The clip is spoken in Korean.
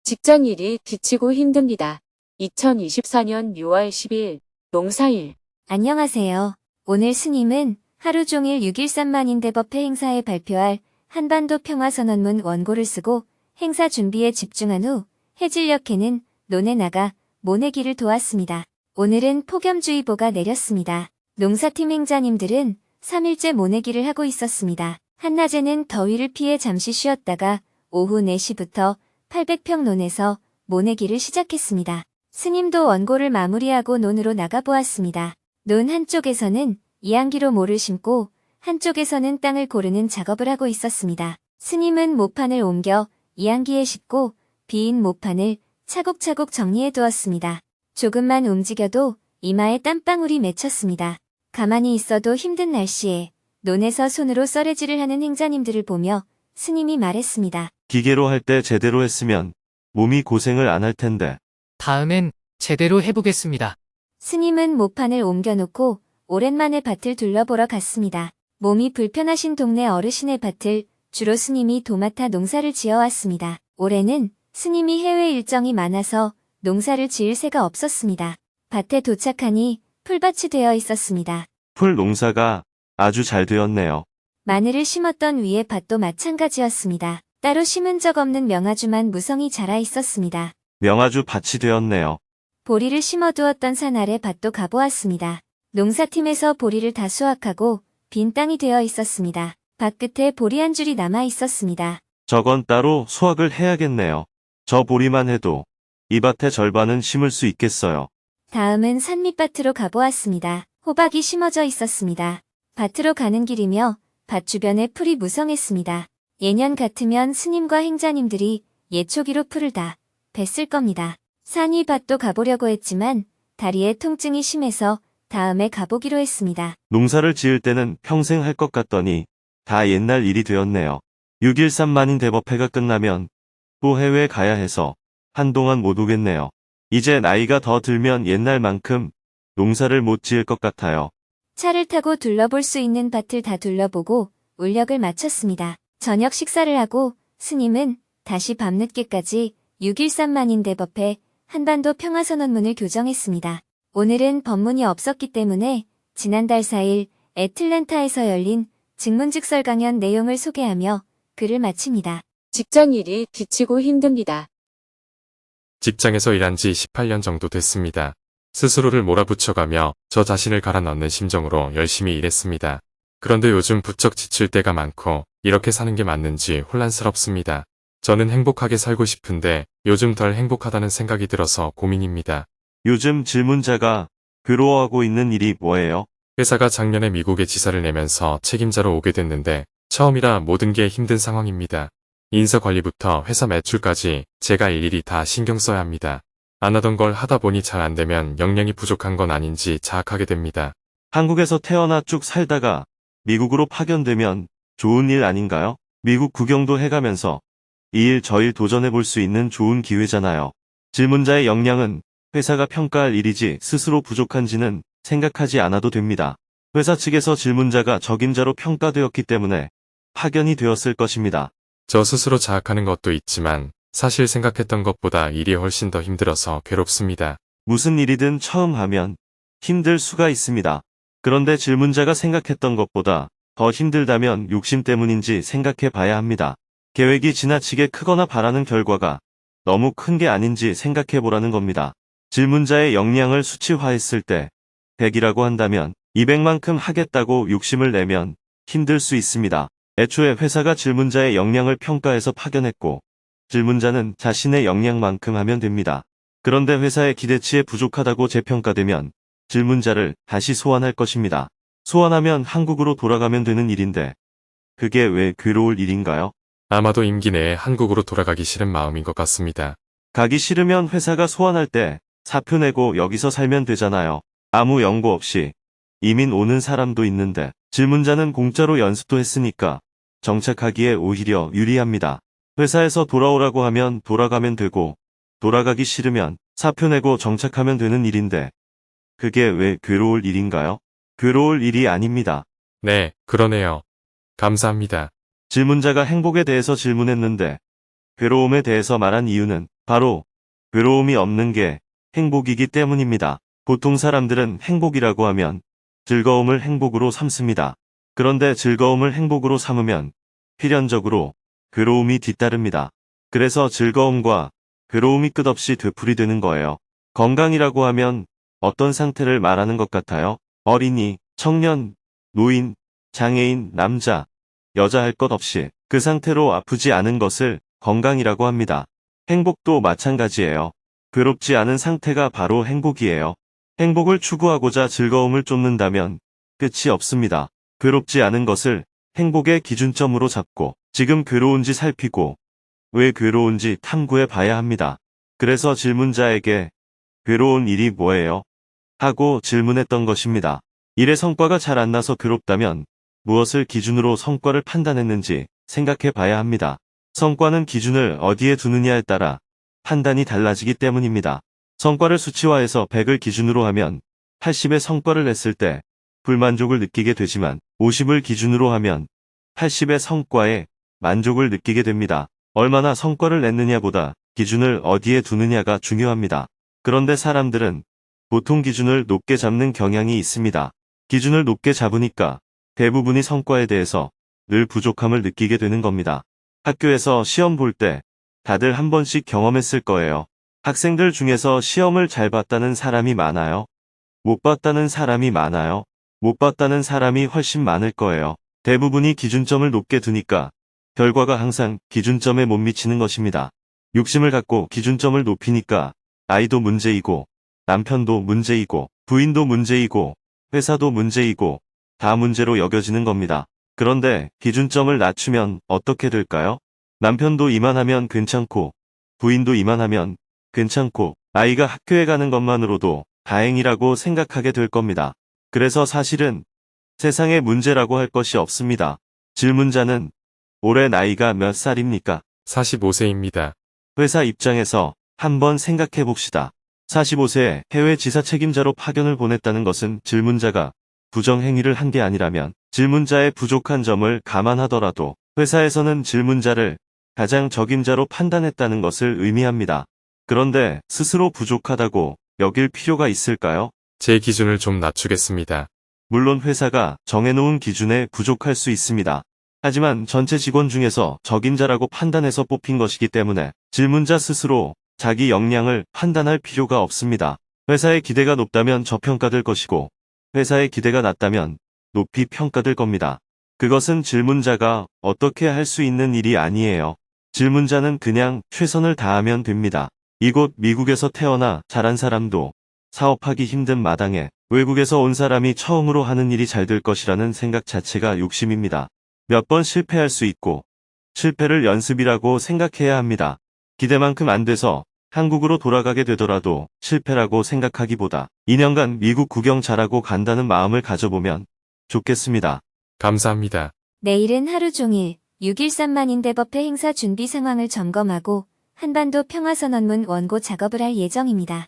직장일이 지치고 힘듭니다. 2024년 6월 10일 농사일. 안녕하세요. 오늘 스님은 하루 종일 6.13만인대법회 행사에 발표할 한반도 평화선언문 원고를 쓰고 행사 준비에 집중한 후 해질녘에는 논에 나가 모내기를 도왔습니다. 오늘은 폭염주의보가 내렸습니다. 농사팀 행자님들은 3일째 모내기를 하고 있었습니다. 한낮에는 더위를 피해 잠시 쉬었다가 오후 4시부터 800평 논에서 모내기를 시작했습니다. 스님도 원고를 마무리하고 논으로 나가보았습니다. 논 한쪽에서는 이항기로 모를 심고 한쪽에서는 땅을 고르는 작업을 하고 있었습니다. 스님은 모판을 옮겨 이항기에 싣고 비인 모판을 차곡차곡 정리해 두었습니다. 조금만 움직여도 이마에 땀방울이 맺혔습니다. 가만히 있어도 힘든 날씨에 논에서 손으로 썰애질을 하는 행자님들을 보며 스님이 말했습니다. 기계로 할 때 제대로 했으면 몸이 고생을 안 할 텐데. 다음엔 제대로 해보겠습니다. 스님은 모판을 옮겨놓고 오랜만에 밭을 둘러보러 갔습니다. 몸이 불편하신 동네 어르신의 밭을 주로 스님이 도맡아 농사를 지어왔습니다. 올해는 스님이 해외 일정이 많아서 농사를 지을 새가 없었습니다. 밭에 도착하니 풀밭이 되어 있었습니다. 풀 농사가 아주 잘 되었네요. 마늘을 심었던 위에 밭도 마찬가지였습니다. 따로 심은 적 없는 명아주만 무성히 자라 있었습니다. 명아주 밭이 되었네요. 보리를 심어두었던 산 아래 밭도 가보았습니다. 농사팀에서 보리를 다 수확하고 빈 땅이 되어 있었습니다. 밭 끝에 보리 한 줄이 남아 있었습니다. 저건 따로 수확을 해야겠네요. 저 보리만 해도 이 밭의 절반은 심을 수 있겠어요. 다음은 산 밑밭으로 가보았습니다. 호박이 심어져 있었습니다. 밭으로 가는 길이며 밭 주변에 풀이 무성했습니다. 예년 같으면 스님과 행자님들이 예초기로 풀을 다 뱄을 겁니다. 산 위 밭도 가보려고 했지만 다리에 통증이 심해서 다음에 가보기로 했습니다. 농사를 지을 때는 평생 할 것 같더니 다 옛날 일이 되었네요. 6.13만인 대법회가 끝나면 또 해외에 가야 해서 한동안 못 오겠네요. 이제 나이가 더 들면 옛날만큼 농사를 못 지을 것 같아요. 차를 타고 둘러볼 수 있는 밭을 다 둘러보고 울력을 마쳤습니다. 저녁 식사를 하고 스님은 다시 밤늦게까지 6.13만인 대법회 한반도 평화선언문을 교정했습니다. 오늘은 법문이 없었기 때문에 지난달 4일 애틀랜타에서 열린 직문직설 강연 내용을 소개하며 글을 마칩니다. 직장일이 지치고 힘듭니다. 직장에서 일한 지 18년 정도 됐습니다. 스스로를 몰아붙여가며 저 자신을 갈아넣는 심정으로 열심히 일했습니다. 그런데 요즘 부쩍 지칠 때가 많고 이렇게 사는 게 맞는지 혼란스럽습니다. 저는 행복하게 살고 싶은데 요즘 덜 행복하다는 생각이 들어서 고민입니다. 요즘 질문자가 괴로워하고 있는 일이 뭐예요? 회사가 작년에 미국에 지사를 내면서 책임자로 오게 됐는데 처음이라 모든 게 힘든 상황입니다. 인사 관리부터 회사 매출까지 제가 일일이 다 신경 써야 합니다. 안 하던 걸 하다 보니 잘 안 되면 역량이 부족한 건 아닌지 자학하게 됩니다. 한국에서 태어나 쭉 살다가 미국으로 파견되면 좋은 일 아닌가요? 미국 구경도 해가면서 이 일 저 일 도전해 볼 수 있는 좋은 기회잖아요. 질문자의 역량은 회사가 평가할 일이지 스스로 부족한지는 생각하지 않아도 됩니다. 회사 측에서 질문자가 적임자로 평가되었기 때문에 파견이 되었을 것입니다. 저 스스로 자학하는 것도 있지만 사실 생각했던 것보다 일이 훨씬 더 힘들어서 괴롭습니다. 무슨 일이든 처음 하면 힘들 수가 있습니다. 그런데 질문자가 생각했던 것보다 더 힘들다면 욕심 때문인지 생각해 봐야 합니다. 계획이 지나치게 크거나 바라는 결과가 너무 큰 게 아닌지 생각해 보라는 겁니다. 질문자의 역량을 수치화했을 때 100이라고 한다면 200만큼 하겠다고 욕심을 내면 힘들 수 있습니다. 애초에 회사가 질문자의 역량을 평가해서 파견했고 질문자는 자신의 역량만큼 하면 됩니다. 그런데 회사의 기대치에 부족하다고 재평가되면 질문자를 다시 소환할 것입니다. 소환하면 한국으로 돌아가면 되는 일인데 그게 왜 괴로울 일인가요? 아마도 임기 내에 한국으로 돌아가기 싫은 마음인 것 같습니다. 가기 싫으면 회사가 소환할 때 사표 내고 여기서 살면 되잖아요. 아무 연고 없이 이민 오는 사람도 있는데 질문자는 공짜로 연습도 했으니까 정착하기에 오히려 유리합니다. 회사에서 돌아오라고 하면 돌아가면 되고, 돌아가기 싫으면 사표 내고 정착하면 되는 일인데, 그게 왜 괴로울 일인가요? 괴로울 일이 아닙니다. 네, 그러네요. 감사합니다. 질문자가 행복에 대해서 질문했는데, 괴로움에 대해서 말한 이유는 바로 괴로움이 없는 게 행복이기 때문입니다. 보통 사람들은 행복이라고 하면 즐거움을 행복으로 삼습니다. 그런데 즐거움을 행복으로 삼으면 필연적으로 괴로움이 뒤따릅니다. 그래서 즐거움과 괴로움이 끝없이 되풀이되는 거예요. 건강이라고 하면 어떤 상태를 말하는 것 같아요? 어린이, 청년, 노인, 장애인, 남자, 여자 할 것 없이 그 상태로 아프지 않은 것을 건강이라고 합니다. 행복도 마찬가지예요. 괴롭지 않은 상태가 바로 행복이에요. 행복을 추구하고자 즐거움을 쫓는다면 끝이 없습니다. 괴롭지 않은 것을 행복의 기준점으로 잡고 지금 괴로운지 살피고 왜 괴로운지 탐구해 봐야 합니다. 그래서 질문자에게 괴로운 일이 뭐예요? 하고 질문했던 것입니다. 일의 성과가 잘 안 나서 괴롭다면 무엇을 기준으로 성과를 판단했는지 생각해 봐야 합니다. 성과는 기준을 어디에 두느냐에 따라 판단이 달라지기 때문입니다. 성과를 수치화해서 100을 기준으로 하면 80의 성과를 냈을 때 불만족을 느끼게 되지만 50을 기준으로 하면 80의 성과에 만족을 느끼게 됩니다. 얼마나 성과를 냈느냐보다 기준을 어디에 두느냐가 중요합니다. 그런데 사람들은 보통 기준을 높게 잡는 경향이 있습니다. 기준을 높게 잡으니까 대부분이 성과에 대해서 늘 부족함을 느끼게 되는 겁니다. 학교에서 시험 볼 때 다들 한 번씩 경험했을 거예요. 학생들 중에서 시험을 잘 봤다는 사람이 많아요? 못 봤다는 사람이 많아요? 못 봤다는 사람이 훨씬 많을 거예요. 대부분이 기준점을 높게 두니까 결과가 항상 기준점에 못 미치는 것입니다. 욕심을 갖고 기준점을 높이니까 아이도 문제이고 남편도 문제이고 부인도 문제이고 회사도 문제이고 다 문제로 여겨지는 겁니다. 그런데 기준점을 낮추면 어떻게 될까요? 남편도 이만하면 괜찮고 부인도 이만하면 괜찮고 아이가 학교에 가는 것만으로도 다행이라고 생각하게 될 겁니다. 그래서 사실은 세상에 문제라고 할 것이 없습니다. 질문자는 올해 나이가 몇 살입니까? 45세입니다. 회사 입장에서 한번 생각해 봅시다. 45세에 해외 지사 책임자로 파견을 보냈다는 것은 질문자가 부정행위를 한 게 아니라면 질문자의 부족한 점을 감안하더라도 회사에서는 질문자를 가장 적임자로 판단했다는 것을 의미합니다. 그런데 스스로 부족하다고 여길 필요가 있을까요? 제 기준을 좀 낮추겠습니다. 물론 회사가 정해놓은 기준에 부족할 수 있습니다. 하지만 전체 직원 중에서 적임자라고 판단해서 뽑힌 것이기 때문에 질문자 스스로 자기 역량을 판단할 필요가 없습니다. 회사의 기대가 높다면 저평가될 것이고 회사의 기대가 낮다면 높이 평가될 겁니다. 그것은 질문자가 어떻게 할 수 있는 일이 아니에요. 질문자는 그냥 최선을 다하면 됩니다. 이곳 미국에서 태어나 자란 사람도 사업하기 힘든 마당에 외국에서 온 사람이 처음으로 하는 일이 잘 될 것이라는 생각 자체가 욕심입니다. 몇 번 실패할 수 있고 실패를 연습이라고 생각해야 합니다. 기대만큼 안 돼서 한국으로 돌아가게 되더라도 실패라고 생각하기보다 2년간 미국 구경 잘하고 간다는 마음을 가져보면 좋겠습니다. 감사합니다. 내일은 하루 종일 6.13만 인대법회 행사 준비 상황을 점검하고 한반도 평화선언문 원고 작업을 할 예정입니다.